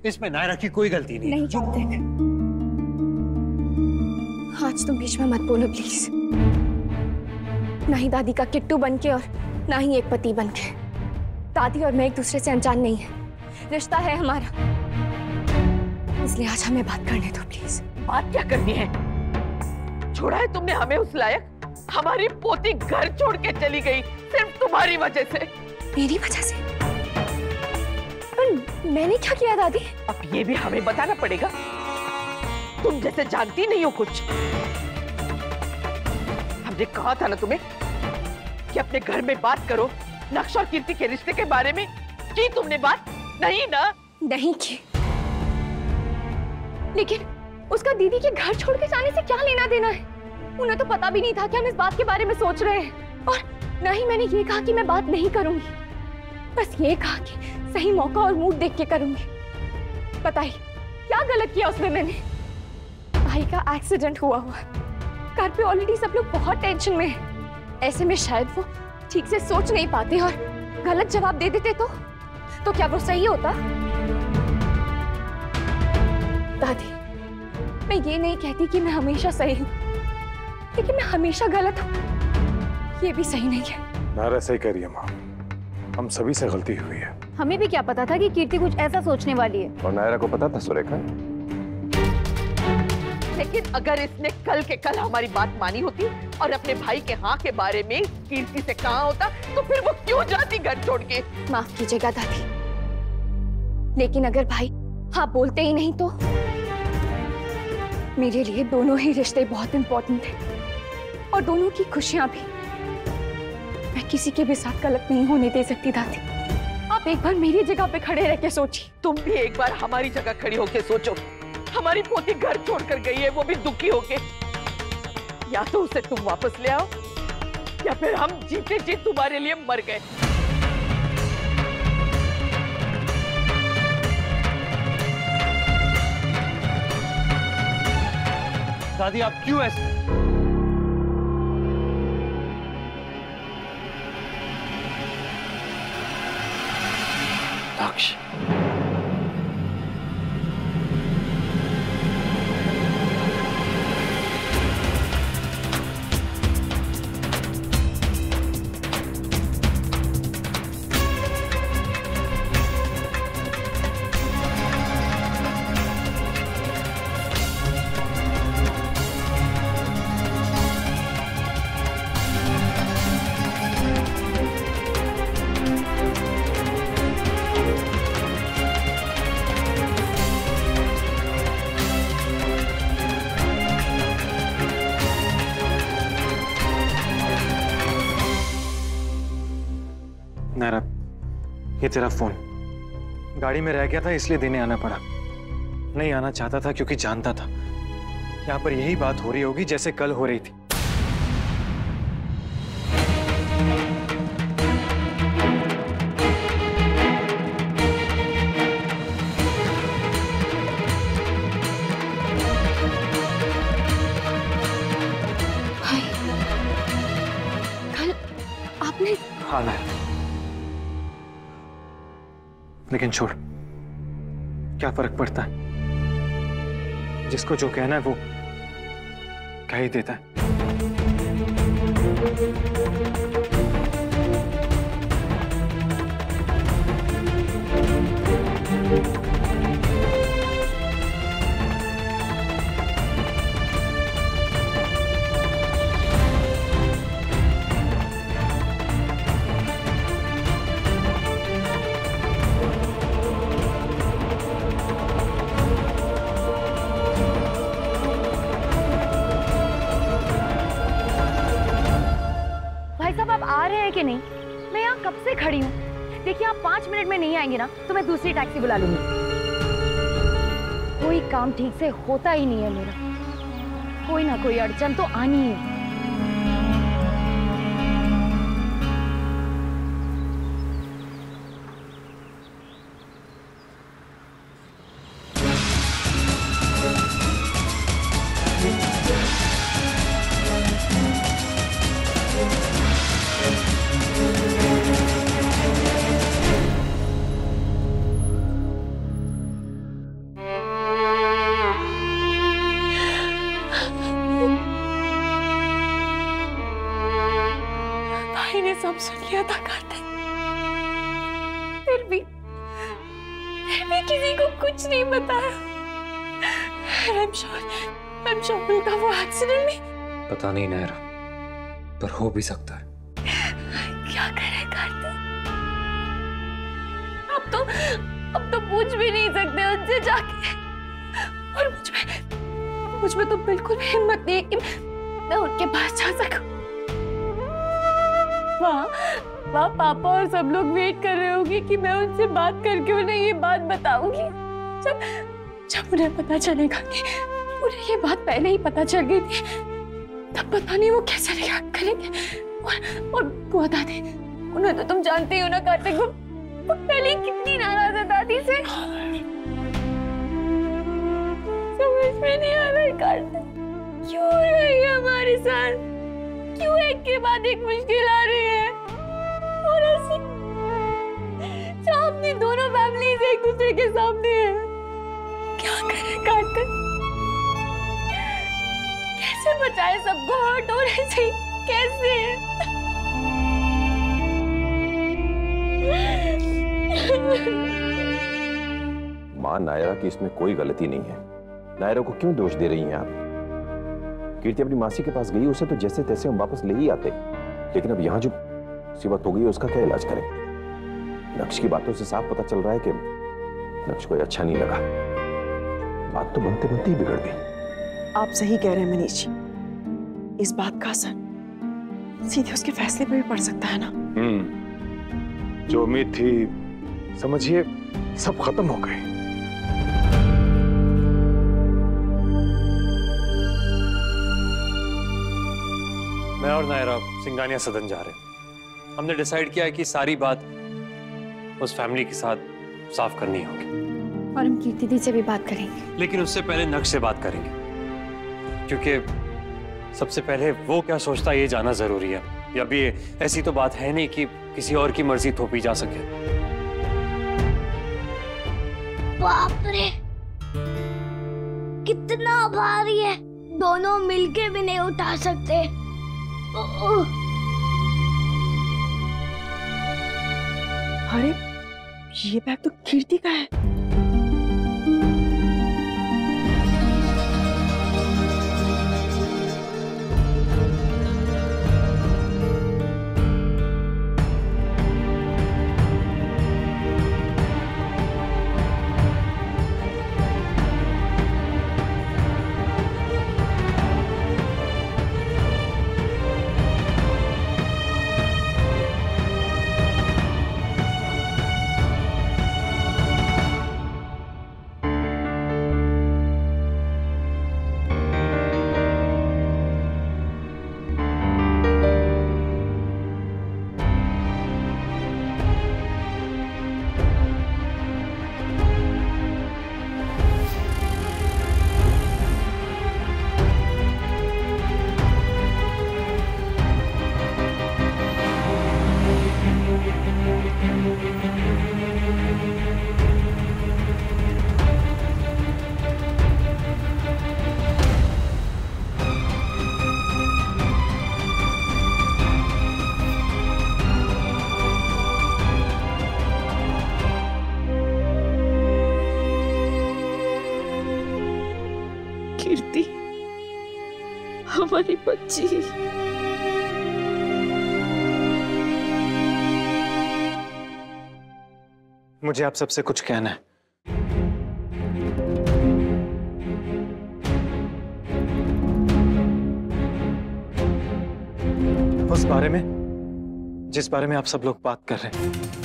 इसमें नायरा की कोई गलती नहीं। नहीं कार्तिक, आज तुम बीच में मत बोलो प्लीज। ना ही दादी का किट्टू बनके और ना ही एक पति बनके। दादी और मैं एक दूसरे से अनजान नहीं है, रिश्ता है हमारा, इसलिए आज हमें बात करने दो प्लीज। बात क्या करनी है? छोड़ा है तुमने हमें उस लायक? हमारी पोती घर छोड़ के चली गई सिर्फ तुम्हारी वजह से। मेरी वजह से? पर मैंने क्या किया दादी? अब ये भी हमें बताना पड़ेगा? तुम जैसे जानती नहीं हो कुछ। हमने कहा था ना तुम्हें कि अपने घर में बात करो नक्श और कीर्ति के रिश्ते के बारे में। की तुमने बात? नहीं ना? नहीं की। लेकिन उसका दीदी के घर छोड़ के जाने से क्या लेना देना है? उन्हें तो पता भी नहीं था कि हम इस बात के बारे में सोच रहे हैं। और ना ही मैंने ये कहा कि मैं बात नहीं करूंगी, बस ये कहा कि सही मौका और मूड देख के करूंगी। बताइए क्या गलत किया उसमें मैंने? भाई का एक्सीडेंट हुआ हुआ, घर पे ऑलरेडी सब लोग बहुत टेंशन में हैं। ऐसे में शायद वो ठीक से सोच नहीं पाते और गलत जवाब दे देते तो क्या वो सही होता? दादी, मैं ये नहीं कहती कि मैं हमेशा सही हूँ, लेकिन मैं हमेशा गलत हूँ ये भी सही नहीं है। नायरा सही कह रही है माँ, हम सभी से गलती हुई है। हमें भी क्या पता था कि कीर्ति कुछ ऐसा सोचने वाली है। और नायरा को पता था सुरेखा। लेकिन अगर इसने कल के कल हमारी बात मानी होती और अपने भाई के हाँ के बारे में कीर्ति से कहा होता तो फिर वो क्यों जाती घर छोड़ के? माफ कीजिएगा दादी, लेकिन अगर भाई हाँ बोलते ही नहीं तो मेरे लिए दोनों ही रिश्ते बहुत इंपॉर्टेंट हैं और दोनों की खुशियां भी। मैं किसी के भी साथ गलत नहीं होने दे सकती दादी। आप एक बार मेरी जगह पे खड़े रह के सोचिए। तुम भी एक बार हमारी जगह खड़ी होके सोचो। हमारी पोती घर छोड़कर गई है, वो भी दुखी होके। या तो उसे तुम वापस ले आओ या फिर हम जीते जी तुम्हारे लिए मर गए। दादी आप क्यों ऐसे? नक्श, नायरा, ये तेरा फोन गाड़ी में रह गया था इसलिए देने आना पड़ा। नहीं आना चाहता था क्योंकि जानता था यहाँ पर यही बात हो रही होगी जैसे कल हो रही थी। भाई, कल आपने? हाँ ना, लेकिन छोड़, क्या फर्क पड़ता है? जिसको जो कहना है वो कह ही देता है। आ रहे हैं कि नहीं? मैं यहाँ कब से खड़ी हूँ। देखिए आप 5 मिनट में नहीं आएंगे ना तो मैं दूसरी टैक्सी बुला लूंगी। कोई काम ठीक से होता ही नहीं है मेरा, कोई ना कोई अड़चन तो आनी है। सुन लिया था कार्तिक, फिर भी किसी को कुछ नहीं बताया। I'm sure उनका वो एक्सीडेंट में। पता नहीं नायरा, पर हो भी सकता है। क्या करे कार्तिक, अब तो पूछ भी नहीं सकते उनसे जाके। और मुझ में तो बिल्कुल भी हिम्मत नहीं है कि मैं उनके पास जा सकूं। वहाँ पापा और सब लोग वेट कर रहे होंगे कि मैं उनसे बात करके उन्हें ये बात बताऊंगी। जब उन्हें पता चलेगा कि उन्हें ये बात पहले ही पता चल गई थी, तब पता नहीं वो कैसे रिएक्ट करेंगे। और वो दादी, उन्हें तो तुम जानते ही हो ना कार्तिक, वो पहले कितनी नाराज है दादी से। समझ में नहीं आ रहा है कार्तिक, क्यों हो रहा है हमारे साथ? क्यों एक के बाद एक मुश्किल आ रही है? और ऐसे जहाँ अपनी दोनों फैमिलीज एक दूसरे के सामने है। क्या करें कार्तिक, कैसे बचाए सबको हर्ट होने से? कैसे? मां नायरा की इसमें कोई गलती नहीं है। नायरा को क्यों दोष दे रही हैं आप? कीर्ति अपनी मासी के पास गई, उसे तो जैसे तैसे हम वापस ले ही आते, लेकिन अब यहाँ जो मुसीबत हो गई है उसका क्या इलाज करें? नक्श की बातों से साफ पता चल रहा है कि नक्श को अच्छा नहीं लगा। बात तो बनते बनते ही बिगड़ गई। आप सही कह रहे हैं मनीष जी, इस बात का असर सीधे उसके फैसले पे भी पड़ सकता है ना। जो उम्मीद थी, समझिए सब खत्म हो गए। मैं और नायरा सिंगानिया सदन जा रहे हैं। हमने डिसाइड किया है कि सारी बात उस फैमिली के साथ साफ करनी होगी। और हम कीर्ति दी से भी बात करेंगे, लेकिन उससे पहले नक्श से बात करेंगे, क्योंकि सबसे पहले वो क्या सोचता है ये जाना जरूरी है। या भी ऐसी तो बात है नहीं कि किसी और की मर्जी थोपी जा सके। बाप रे, कितना भारी है, दोनों मिलके भी नहीं उठा सकते। अरे ये बैग तो कीर्ति का है। कीर्ति, हमारी बच्ची। मुझे आप सबसे कुछ कहना है। उस बारे में जिस बारे में आप सब लोग बात कर रहे हैं।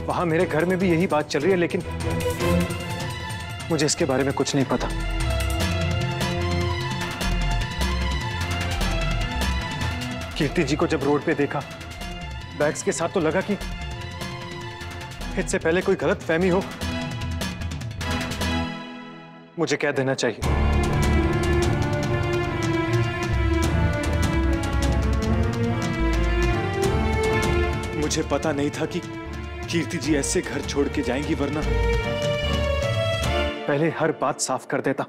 वहां मेरे घर में भी यही बात चल रही है, लेकिन मुझे इसके बारे में कुछ नहीं पता। कीर्ति जी को जब रोड पे देखा बैग्स के साथ, तो लगा कि इससे पहले कोई गलत फहमी हो, मुझे कह देना चाहिए। मुझे पता नहीं था कि कीर्ति जी ऐसे घर छोड़ के जाएंगी, वरना पहले हर बात साफ कर देता।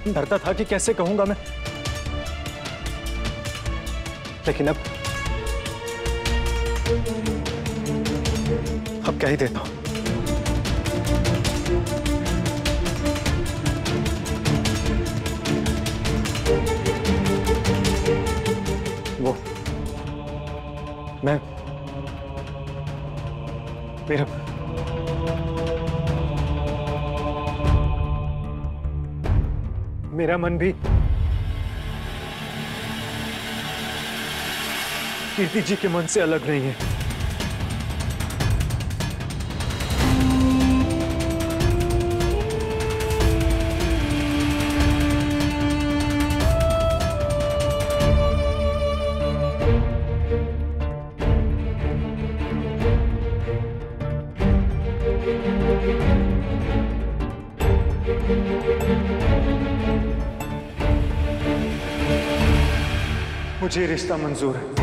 डरता था कि कैसे कहूंगा मैं, लेकिन अब कह ही देता हूं। वो मैं मेरा मन भी कीर्ति जी के मन से अलग नहीं है। मुझे रिश्ता मंजूर है।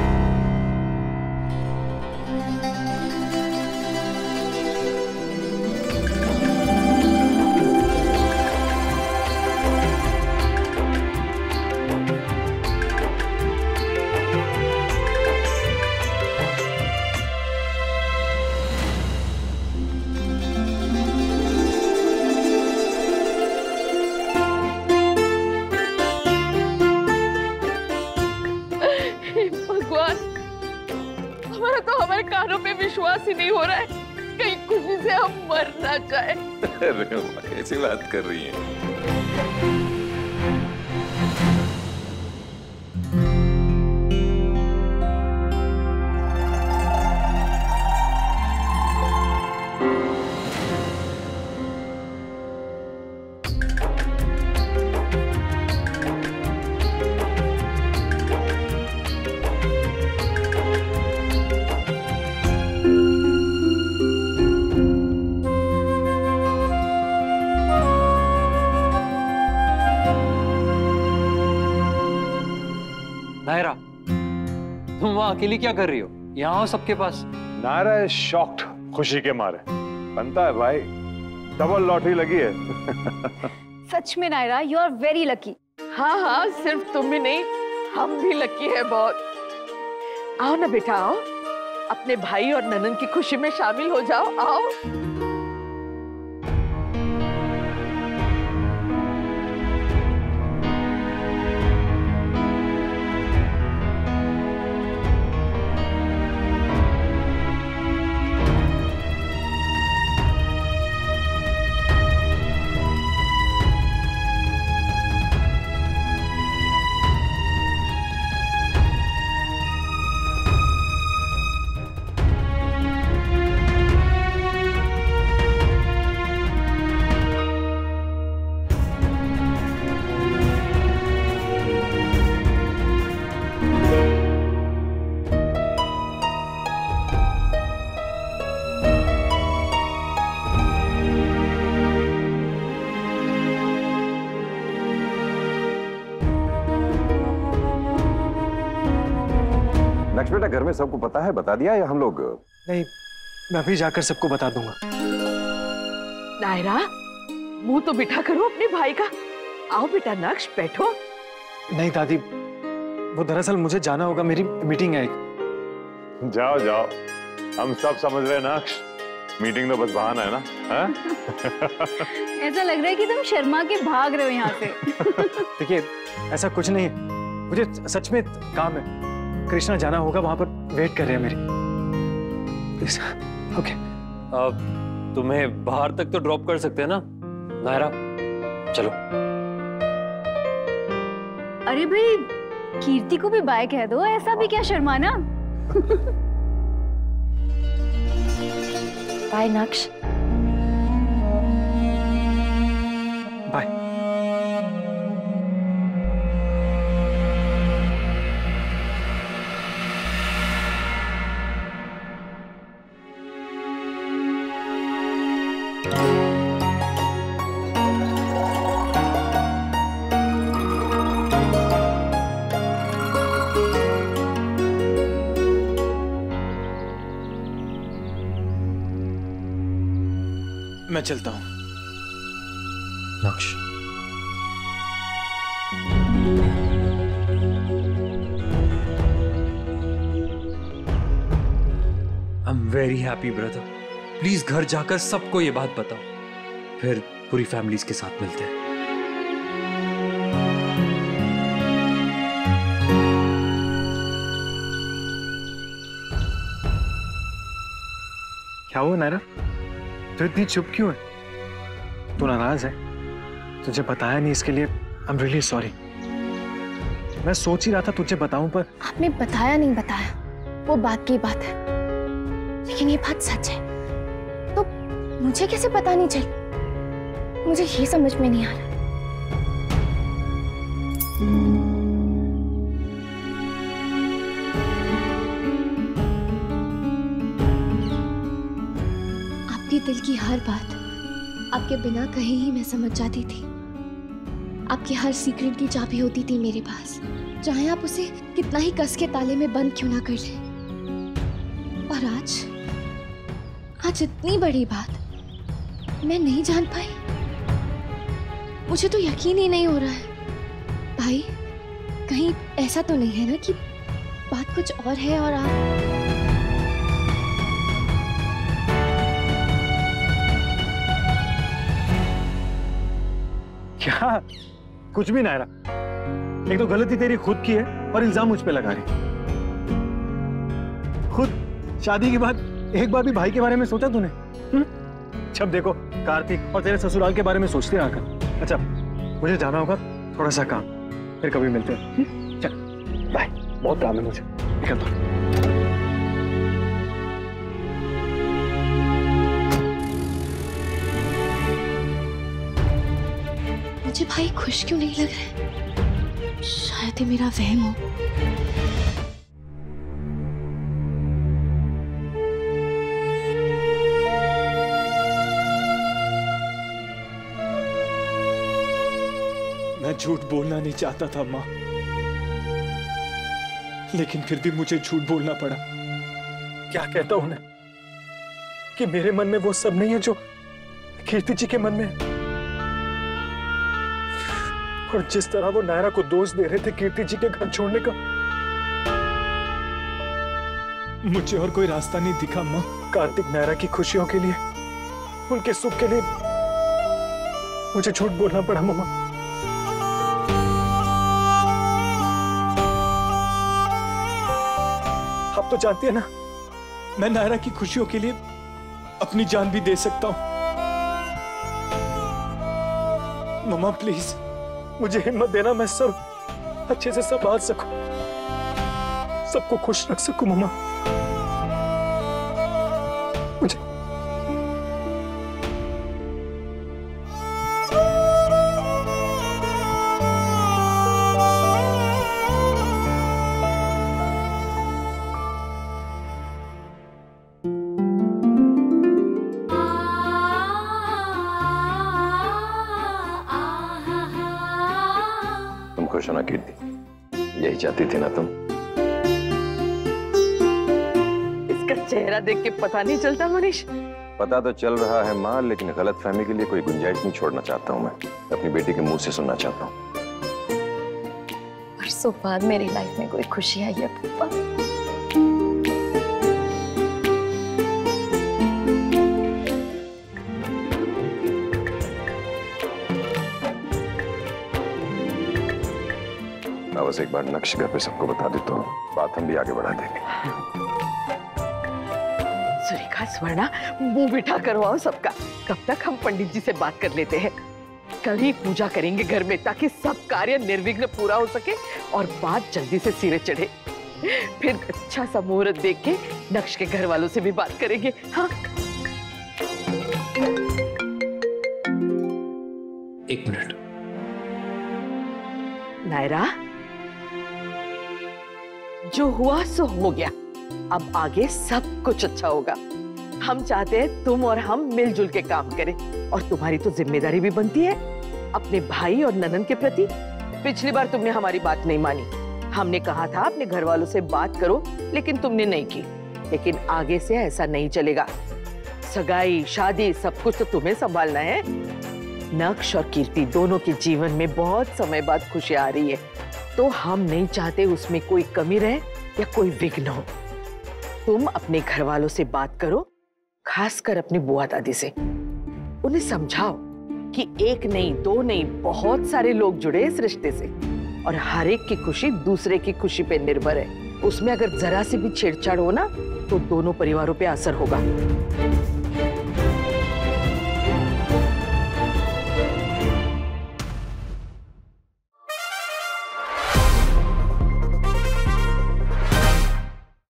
कानों पे विश्वास ही नहीं हो रहा है, कहीं खुशी से हम मर ना जाए। अरे कैसी बात कर रही हैं? नायरा, तुम वहां अकेली क्या कर रही हो? यहाँ आओ सबके पास। नायरा इज शॉक्ड खुशी के मारे। बनता है भाई, डबल लॉटरी लगी है। सच में Naira, you are very lucky. हाँ हाँ, सिर्फ तुम ही नहीं, हम भी लकी है बहुत। आओ ना बेटा, आओ, अपने भाई और ननन की खुशी में शामिल हो जाओ। आओ। नक्श बेटा, घर में सबको पता है? बता दिया या हम लोग? नहीं, मैं अभी जाकर सबको बता दूंगा। नायरा, मुंह तो बिठा करो अपने भाई का। आओ बेटा नक्श, बैठो। नहीं दादी, वो दरअसल मुझे जाना होगा, मेरी मीटिंग है एक। जाओ जाओ, हम सब समझ रहे हैं नक्श, मीटिंग तो बस बहाना है ना। ऐसा लग रहा है कि तुम शर्मा के भाग रहे हो यहाँ से। देखिए, ऐसा कुछ नहीं है, मुझे सच में काम है। कृष्णा जाना होगा, वहां पर वेट कर रहे हैं मेरी। Please, okay. तुम्हें बाहर तक तो ड्रॉप कर सकते हैं ना नायरा? चलो। अरे भाई, कीर्ति को भी बाय कह दो, ऐसा भी क्या शर्माना। बाय नक्श। बाय। मैं चलता हूँ। नक्श, I am very happy brother. Please घर जाकर सबको ये बात बताओ, फिर पूरी फैमिलीज के साथ मिलते हैं। क्या हुआ नायरा? तू इतनी चुप क्यों है? तू नाराज है? तुझे बताया नहीं, इसके लिए आई एम रियली सॉरी। मैं सोच ही रहा था तुझे बताऊं, पर आपने बताया नहीं बताया वो बात की बात है, लेकिन ये बात सच है तो मुझे कैसे पता नहीं चली? मुझे ये समझ में नहीं आ रहा। आपके दिल की हर बात आपके बिना कहे ही मैं समझ जाती थी। आपकी हर सीक्रेट की चाबी होती थी मेरे पास, चाहे आप उसे कितना ही कस के ताले में बंद क्यों ना कर लें। और आज इतनी बड़ी बात मैं नहीं जान पाई। मुझे तो यकीन ही नहीं हो रहा है। भाई, कहीं ऐसा तो नहीं है ना कि बात कुछ और है और आप क्या? कुछ भी नायरा, एक तो गलती तेरी खुद की है और इल्जाम मुझ पे लगा रही। खुद शादी के बाद एक बार भी भाई के बारे में सोचा तूने? जब देखो कार्तिक और तेरे ससुराल के बारे में सोचते रहा कर। अच्छा, मुझे जाना होगा, थोड़ा सा काम, फिर कभी मिलते हैं। चल बाय, बहुत काम है मुझे, निकलता हूं। मुझे भाई खुश क्यों नहीं लग रहा है? शायद ये मेरा वहम हो। मैं झूठ बोलना नहीं चाहता था माँ, लेकिन फिर भी मुझे झूठ बोलना पड़ा। क्या कहता हूं मैं कि मेरे मन में वो सब नहीं है जो कीर्ति जी के मन में है। और जिस तरह वो नायरा को दोष दे रहे थे कीर्ति जी के घर छोड़ने का, मुझे और कोई रास्ता नहीं दिखा माँ। कार्तिक नायरा की खुशियों के लिए, उनके सुख के लिए मुझे झूठ बोलना पड़ा मम्मा। आप तो जानती है ना, मैं नायरा की खुशियों के लिए अपनी जान भी दे सकता हूं। मम्मा प्लीज मुझे हिम्मत देना, मैं सब अच्छे से संभाल सकूं, सबको खुश रख सकूं मम्मा। मुझे खुश होना कीर्ति, यही चाहती थी ना तुम? इसका चेहरा देख के पता नहीं चलता मनीष? पता तो चल रहा है माँ, लेकिन गलतफहमी के लिए कोई गुंजाइश नहीं छोड़ना चाहता हूँ। मैं अपनी बेटी के मुंह से सुनना चाहता हूँ। बरसों बाद मेरी लाइफ में कोई खुशी आई है पापा। बस एक बार नक्श घर पे सबको बता दे तो बात हम भी आगे बढ़ा देंगे। सुरेखा, स्वर्णा, मुंह बिठा करवाओ सबका। कब तक हम पंडित जी से बात कर लेते हैं। कल ही पूजा करेंगे घर में, ताकि सब कार्य निर्विघ्न पूरा हो सके और बात जल्दी से सिरे चढ़े। फिर अच्छा सा मुहूर्त देख के नक्श के घर वालों से भी बात करेंगे। हाँ, एक मिनट। नायरा, जो हुआ सो हो गया, अब आगे सब कुछ अच्छा होगा। हम चाहते हैं तुम और हम मिलजुल के काम करें, और तुम्हारी तो जिम्मेदारी भी बनती है अपने भाई और ननन के प्रति। पिछली बार तुमने हमारी बात नहीं मानी। हमने कहा था अपने घर वालों से बात करो, लेकिन तुमने नहीं की। लेकिन आगे से ऐसा नहीं चलेगा। सगाई, शादी सब कुछ तो तुम्हें संभालना है। नक्श और कीर्ति दोनों के जीवन में बहुत समय बाद खुशी आ रही है, तो हम नहीं चाहते उसमें कोई कमी रहे या कोई विघ्न हो। तुम अपने घर वालों से बात करो, खासकर अपनी बुआ दादी से। उन्हें समझाओ कि एक नहीं, दो नहीं, बहुत सारे लोग जुड़े इस रिश्ते से और हर एक की खुशी दूसरे की खुशी पे निर्भर है। उसमें अगर जरा से भी छेड़छाड़ हो ना तो दोनों परिवारों पे असर होगा।